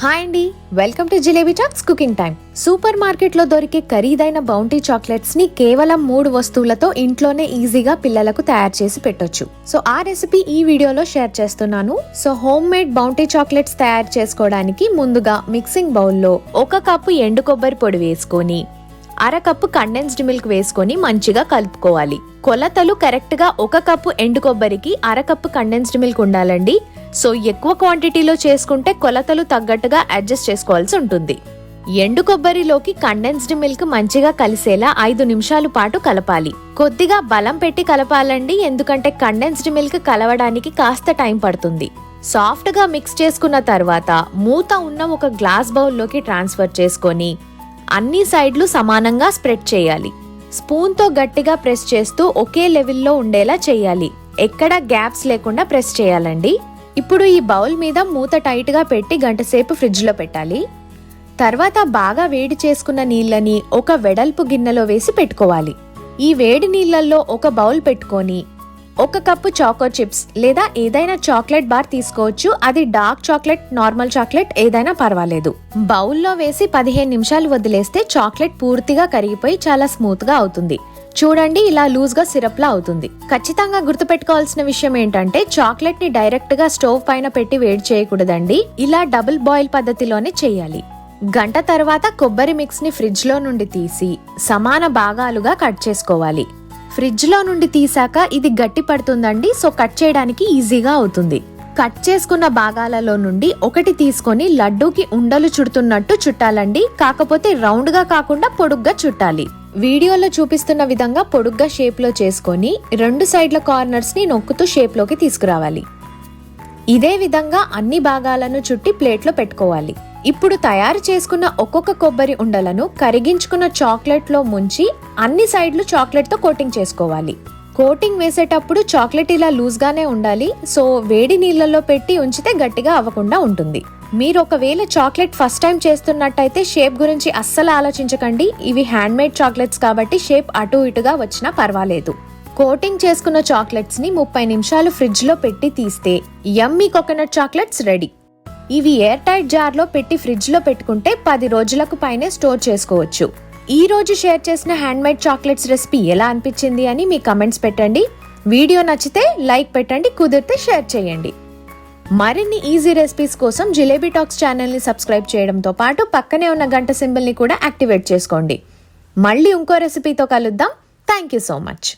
Hi అండి, welcome to jalebi talks cooking time. Super market లో దొరికే ఖరీదైన బౌంటీ చాక్లెట్స్ ని కేవలం 3 వస్తువులతో ఇంట్లోనే ఈజీగా పిల్లలకు తయారు చేసి పెట్టొచ్చు. సో ఆ రెసిపీ ఈ వీడియోలో షేర్ చేస్తున్నాను. So home made bounty chocolates తయారు చేసుకోవడానికి ముందుగా మిక్సింగ్ బౌల్లో 1 కప్పు ఎండు కొబ్బరి పొడి వేసుకొని 1/2 కప్పు కండెన్స్డ్ మిల్క్ వేసుకొని మంచిగా కలుపుకోవాలి. కొలతలు కరెక్ట్ గా 1 కప్పు ఎండు కొబ్బరికి 1/2 కప్పు కండెన్స్డ్ మిల్క్ ఉండాలండి. సో ఎక్కువ క్వాంటిటీలో చేసుకుంటే కొలతలు తగ్గట్టుగా అడ్జస్ట్ చేసుకోవాల్సి ఉంటుంది. ఎండు కొబ్బరిలోకి కండెన్స్డ్ మిల్క్ మంచిగా కలిసేలా 5 నిమిషాల పాటు కలపాలి. కొద్దిగా బలం పెట్టి కలపాలండి, ఎందుకంటే కండెన్స్డ్ మిల్క్ కలవడానికి కాస్త టైం పడుతుంది. సాఫ్ట్ గా మిక్స్ చేసుకున్న తర్వాత మూత ఉన్న ఒక గ్లాస్ బౌల్లోకి ట్రాన్స్ఫర్ చేసుకొని అన్ని సైడ్లు సమానంగా స్ప్రెడ్ చేయాలి. స్పూన్ తో గట్టిగా ప్రెస్ చేస్తూ ఒకే లెవెల్లో ఉండేలా చేయాలి. ఎక్కడ గ్యాప్స్ లేకుండా ప్రెస్ చేయాలండి. ఇప్పుడు ఈ బౌల్ మీద మూత టైట్ గా పెట్టి గంట సేపు ఫ్రిడ్జ్ లో పెట్టాలి. తర్వాత బాగా వేడి చేసుకున్న నీళ్ళని ఒక వెడల్పు గిన్నెలో వేసి పెట్టుకోవాలి. ఈ వేడి నీళ్ళల్లో ఒక బౌల్ పెట్టుకొని 1 కప్పు చాకో చిప్స్ లేదా ఏదైనా చాక్లెట్ బార్ తీసుకోవచ్చు. అది డార్క్ చాక్లెట్, నార్మల్ చాక్లెట్ ఏదైనా పర్వాలేదు. బౌల్లో వేసి 15 నిమిషాలు వదిలేస్తే చాక్లెట్ పూర్తిగా కరిగిపోయి చాలా స్మూత్ గా అవుతుంది. చూడండి, ఇలా లూజ్ గా సిరప్ లా అవుతుంది. ఖచ్చితంగా గుర్తుపెట్టుకోవాల్సిన విషయం ఏంటంటే చాక్లెట్ ని డైరెక్ట్ గా స్టవ్ పైన పెట్టి వేడి చేయకూడదండి. ఇలా డబుల్ బాయిల్ పద్ధతిలోనే చేయాలి. గంట తర్వాత కొబ్బరి మిక్స్ ని ఫ్రిడ్జ్ లో నుండి తీసి సమాన భాగాలుగా కట్ చేసుకోవాలి. ఫ్రిడ్జ్ లో నుండి తీసాక ఇది గట్టి పడుతుందండి, సో కట్ చేయడానికి ఈజీగా అవుతుంది. కట్ చేసుకున్న భాగాలలో నుండి ఒకటి తీసుకొని లడ్డూకి ఉండలు చుడుతున్నట్టు చుట్టాలండి. కాకపోతే రౌండ్ గా కాకుండా పొడుగ్గా చుట్టాలి. వీడియోలో చూపిస్తున్న విధంగా పొడుగ్గా షేప్ లో చేసుకొని 2 సైడ్ల కార్నర్స్ ని నొక్కుతూ షేప్ లోకి తీసుకురావాలి. ఇదే విధంగా అన్ని భాగాలను చుట్టి ప్లేట్ లో పెట్టుకోవాలి. ఇప్పుడు తయారు చేసుకున్న ఒక్కొక్క కొబ్బరి ఉండలను కరిగించుకున్న చాక్లెట్ లో ముంచి అన్ని సైడ్లు చాక్లెట్ తో కోటింగ్ చేసుకోవాలి. కోటింగ్ వేసేటప్పుడు చాక్లెట్ ఇలా లూజ్ గానే ఉండాలి. సో వేడి నీళ్ళలో పెట్టి ఉంచితే గట్టిగా అవ్వకుండా ఉంటుంది. మీరు ఒకవేళ చాక్లెట్ ఫస్ట్ టైం చేస్తున్నట్టయితే షేప్ గురించి అస్సలు ఆలోచించకండి. ఇవి హ్యాండ్ మేడ్ చాక్లెట్స్ కాబట్టి షేప్ అటు ఇటుగా వచ్చినా పర్వాలేదు. కోటింగ్ చేసుకున్న చాక్లెట్స్ ని 30 నిమిషాలు ఫ్రిడ్జ్ లో పెట్టి తీస్తే యమ్మీ కోకోనట్ చాక్లెట్స్ రెడీ. ఇవి ఎయిర్ టైట్ జార్ లో పెట్టి ఫ్రిడ్జ్ లో పెట్టుకుంటే 10 రోజులకు పైనే స్టోర్ చేసుకోవచ్చు. ఈ రోజు షేర్ చేసిన హ్యాండ్ మేడ్ చాక్లెట్స్ రెసిపీ ఎలా అనిపించింది అని మీ కమెంట్స్ పెట్టండి. వీడియో నచ్చితే లైక్ పెట్టండి, కుదిరితే షేర్ చేయండి. మరిన్ని ఈజీ రెసిపీస్ కోసం జిలేబీ టాక్స్ ఛానల్ ని సబ్స్క్రైబ్ చేయడంతో పాటు పక్కనే ఉన్న గంట సింబల్ ని కూడా యాక్టివేట్ చేసుకోండి. మళ్ళీ ఇంకో రెసిపీతో కలుద్దాం. Thank you so much.